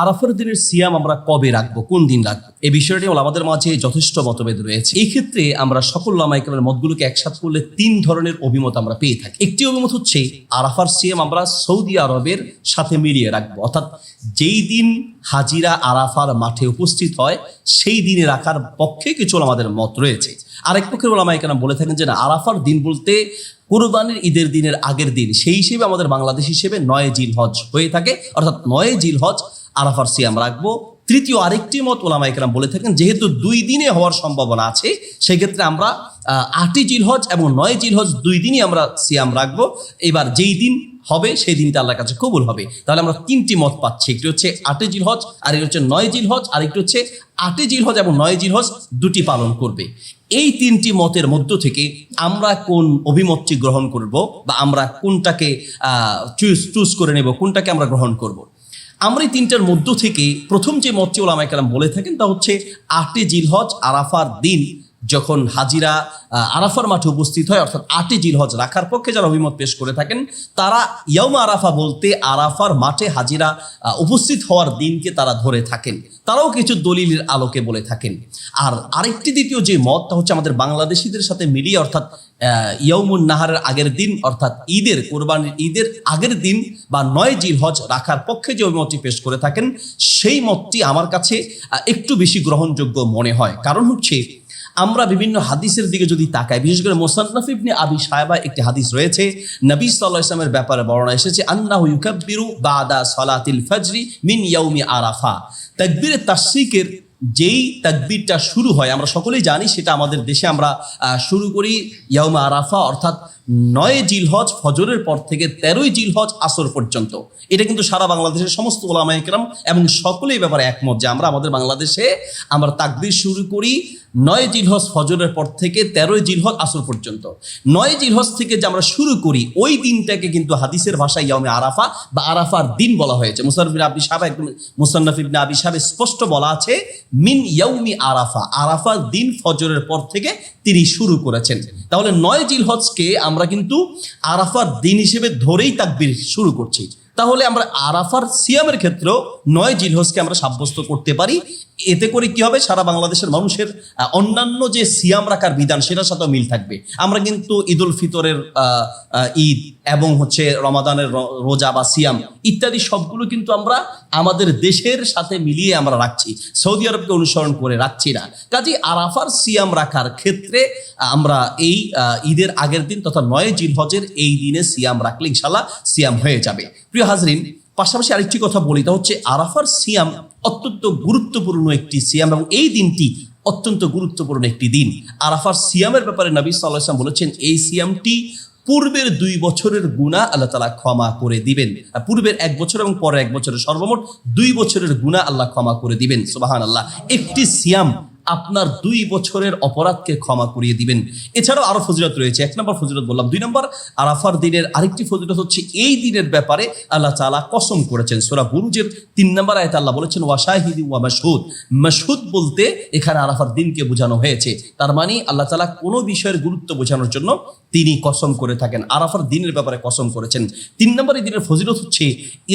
আরাফার দিনের সিয়াম আমরা কবে রাখবো, কোন দিন রাখবো, এই বিষয়টি আমাদের মাঝে যথেষ্ট মতভেদ রয়েছে। এই ক্ষেত্রে আমরা সকল উলামায়ে কেরামের মতগুলোকে একসাথে করলে তিন ধরনের অভিমত আমরা পেয়ে থাকি। একটি অভিমত হচ্ছে আরাফার সিয়াম আমরা সৌদি আরবের সাথে মিলিয়ে রাখবো, অর্থাৎ যেই দিন হাজিরা আরাফার মাঠে উপস্থিত হয় সেই দিনে রাখার পক্ষে কিছু আমাদের মত রয়েছে। আরেক পক্ষের উলামায়ে কেরাম বলে থাকেন যে না, আরাফার দিন বলতে কুরবানির ঈদের দিনের আগের দিন, সেই হিসেবে আমাদের বাংলাদেশ হিসেবে 9 জিলহজ হয়ে থাকে, অর্থাৎ 9 জিলহজ আরাফার সিয়াম রাখবো। তৃতীয় আরেকটি মত উলামায়ে কেরাম বলে থাকেন যেহেতু 2 দিনে হওয়ার সম্ভাবনা আছে, সেক্ষেত্রে আমরা 8 জিলহজ এবং 9 জিলহজ 2 দিনই আমরা সিয়াম রাখবো। এবার যেই দিন হবে সেই দিনটা আল্লাহর কাছে কবুল হবে। তাহলে আমরা তিনটি মত পাচ্ছি, একটি হচ্ছে 8 জিলহজ, আরেকটি হচ্ছে 9 জিলহজ, আরেকটি হচ্ছে 8 জিলহজ এবং 9 জিলহজ দুটি পালন করবে। এই তিনটি মতের মধ্য থেকে আমরা কোন অভিমতটি গ্রহণ করব বা আমরা কোনটাকে চুজ করে নেব, কোনটাকে আমরা গ্রহণ করব। আমরা এই তিনটার মধ্য থেকে প্রথম যে মতটি উলামায়ে কেরাম বলে থাকেন তা হচ্ছে 8 জিলহজ আরাফার দিন যখন হাজিরা আরাফার মাঠে উপস্থিত হয়, অর্থাৎ 8 জিলহজ রাখার পক্ষে যারা অভিমত পেশ করে থাকেন তারা ইয়াউমা আরাফা বলতে আরাফার মাঠে হাজিরা উপস্থিত হওয়ার দিনকে তারা ধরে থাকেন। তারাও কিছু দলিলের আলোকে বলে থাকেন। আর আরেকটি দ্বিতীয় যে মত তা হচ্ছে আমাদের বাংলাদেশিদের সাথে মিলিয়ে, অর্থাৎ ইয়াউমুন নাহারের আগের দিন, অর্থাৎ ঈদের কোরবানির ঈদের আগের দিন বা 9 জিলহজ রাখার পক্ষে যে অভিমতটি পেশ করে থাকেন সেই মতটি আমার কাছে একটু বেশি গ্রহণযোগ্য মনে হয়। কারণ হচ্ছে আমরা বিভিন্ন হাদিসের দিকে যদি তাকাই, বিশেষ করে মুসান্নাফ ইবনে আবি শায়বা একটি হাদিস রয়েছে, নবী সাল্লাল্লাহু আলাইহি ওয়াসাল্লামের ব্যাপারে বর্ণনা এসেছে আন্নাহু ইউকাব্বিরু বাদা সালাতিল ফজরি মিন ইয়াউমি আরাফা। তাকবীরে তাশরিকের যেই তাকবীরটা শুরু হয় আমরা সকলেই জানি, সেটা আমাদের দেশে আমরা শুরু করি ইয়াউমে আরাফা, অর্থাৎ 9 জিলহজ ফজরের পর থেকে 13 জিলহজ আসর পর্যন্ত। এটা কিন্তু সারা বাংলাদেশের সমস্ত উলামায়ে কেরাম এবং সকলেই ব্যাপারে একমত যে আমরা আমাদের বাংলাদেশে আমরা তাকবীর শুরু করি 9 জিলহজ ফজরের পর থেকে 13 জিলহজ আসর পর্যন্ত। 9 জিলহজ থেকে যে আমরা শুরু করি ওই দিনটাকে কিন্তু হাদিসের ভাষায় ইয়াউমে আরাফা বা আরাফার দিন বলা হয়েছে। মুসান্নাফ ইবনে আবি শায়বা স্পষ্ট বলা আছে মিন ইয়াউমি আরাফা, আরাফার দিন ফজরের পর থেকে তিনি শুরু করেছেন। তাহলে 9 জিলহজকে আমরা কিন্তু আরাফার দিন হিসেবে ধরেই তাকবীর শুরু করছি। তাহলে আমরা আরাফার সিয়ামের ক্ষেত্রেও 9 জিলহজকে আমরা সাব্যস্ত করতে পারি। এতে করে কি হবে, সারা বাংলাদেশের মানুষের অন্যান্য যে সিয়াম রাখার বিধান সেটার সাথেও মিল থাকবে। আমরা কিন্তু ঈদুল ফিতরের ঈদ এবং হচ্ছে রমাদানের রোজা বা সিয়াম ইত্যাদি সবগুলো কিন্তু আমরা আমাদের দেশের সাথে মিলিয়ে আমরা রাখছি, সৌদি আরবকে অনুসরণ করে রাখছি না। কাজেই আরাফার সিয়াম রাখার ক্ষেত্রে আমরা এই ঈদের আগের দিন তথা 9 জিলহজের এই দিনে সিয়াম রাখলে ইনশাআল্লাহ সিয়াম হয়ে যাবে। প্রিয় হাজরিন, পাশাপাশি আরেকটি কথা বলি, তা হচ্ছে আরাফার সিয়াম অত্যন্ত গুরুত্বপূর্ণ একটি সিয়াম এবং এই দিনটি অত্যন্ত গুরুত্বপূর্ণ একটি দিন। আরাফার সিয়ামের ব্যাপারে নবী সাল্লাল্লাহু আলাইহি ওয়াসাল্লাম বলেছেন এই সিয়ামটি পূর্বের 2 বছরের গুনাহ আল্লাহ তাআলা ক্ষমা করে দিবেন। পূর্বের 1 বছর এবং পরের 1 বছরের সর্বমোট 2 বছরের গুনাহ আল্লাহ ক্ষমা করে দিবেন। সুবহানাল্লাহ। একটি সিয়াম আপনার 2 বছরের অপরাধকে ক্ষমা করিয়ে দিবেন। এছাড়াও আরো ফজিলত রয়েছে। 1 নম্বর ফজিলত বললাম। 2 নম্বর আরাফার দিনের আরেকটি ফজিলত হচ্ছে এই দিনের ব্যাপারে আল্লাহ তাআলা কসম করেছেন। সূরা বুরুজের 3 নম্বর আয়াতে আল্লাহ বলেছেন ওয়া শাহিদি ওয়া মাশহুদ। মাশহুদ বলতে এখানে আরাফার দিনকে বোঝানো হয়েছে। তার মানে আল্লাহ তাআলা কোনো বিষয়ের গুরুত্ব বোঝানোর জন্য তিনি কসম করে থাকেন, আরাফার দিনের ব্যাপারে কসম করেছেন। 3 নম্বর এই দিনের ফজিলত হচ্ছে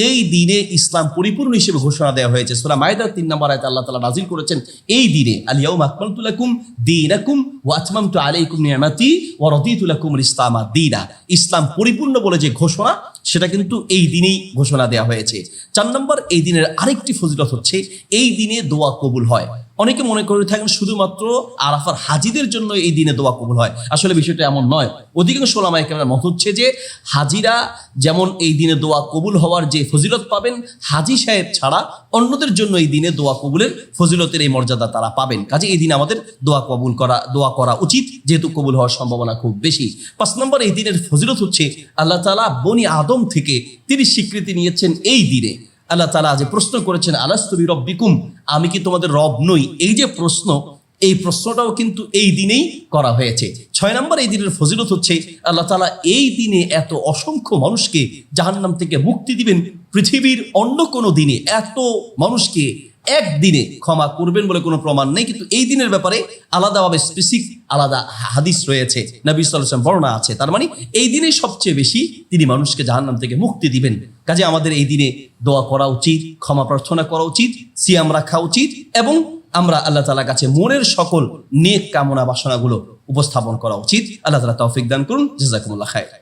এই দিনে ইসলাম পরিপূর্ণ হিসেবে ঘোষণা দেওয়া হয়েছে। সূরা মাইদার 3 নম্বর আয়াতে আল্লাহ তাআলা নাযিল করেছেন এই দিনে আল-ইয়াউমা আকমালতু লাকুম দীনাকুম ওয়া আতমামতু আলাইকুম নি'মাতি ওয়া রাদিতু লাকুমুল ইসলামা দীনা। ইসলাম পরিপূর্ণ বলে যে ঘোষণা সেটা কিন্তু এই দিনেই ঘোষণা দেওয়া হয়েছে। 4 নম্বর এই দিনের আরেকটি ফজিলত হচ্ছে এই দিনে দোয়া কবুল হয়। অনেকে মনে করে থাকেন শুধুমাত্র আরাফার হাজিদের জন্য এই দিনে দোয়া কবুল হয়, আসলে বিষয়টা এমন নয়। অধিকাংশ উলামায়ে কেরামের মত হচ্ছে যে হাজিরা যেমন এই দিনে দোয়া কবুল হওয়ার যে ফজিলত পাবেন, হাজি সাহেব ছাড়া অন্যদের জন্য এই দিনে দোয়া কবুলের ফজিলতের এই মর্যাদা তারা পাবেন। কাজে এই দিনে আমাদের দোয়া করা উচিত, যেহেতু কবুল হওয়ার সম্ভাবনা খুব বেশি। 5 নম্বর এই দিনের ফজিলত হচ্ছে আল্লাহ তাআলা বনি আদম থেকে তিনি স্বীকৃতি নিয়েছেন এই দিনে। আল্লাহ তাআলা যে প্রশ্ন করেছেন আলাস্তু বিরব্বিকুম, আমি কি তোমাদের রব নই, এই যে প্রশ্ন, এই প্রশ্নটাও কিন্তু এই দিনেই করা হয়েছে। 6 নম্বর এই দিনের ফজিলত হচ্ছে আল্লাহ তাআলা এই দিনে এত অসংখ্য মানুষকে জাহান্নাম থেকে মুক্তি দিবেন, পৃথিবীর অন্য কোনো দিনে এত মানুষকে একদিনে ক্ষমা করবেন বলে কোনো প্রমাণ নেই, কিন্তু এই দিনের ব্যাপারে আলাদাভাবে স্পেসিফিক আলাদা হাদিস রয়েছে, নবী সাল্লাল্লাহু আলাইহি ওয়াসাল্লাম বর্ণনা আছে। তার মানে এই দিনে সবচেয়ে বেশি তিনি মানুষকে জাহান্নাম থেকে মুক্তি দিবেন। কাজে আমাদের এই দিনে দোয়া করা উচিত, ক্ষমা প্রার্থনা করা উচিত, সিয়াম রাখা উচিত, এবং আমরা আল্লাহ তাআলার কাছে মনের সকল নেক কামনা বাসনাগুলো উপস্থাপন করা উচিত। আল্লাহ তাআলা তৌফিক দান করুন। জাযাকুমুল্লাহ খায়র।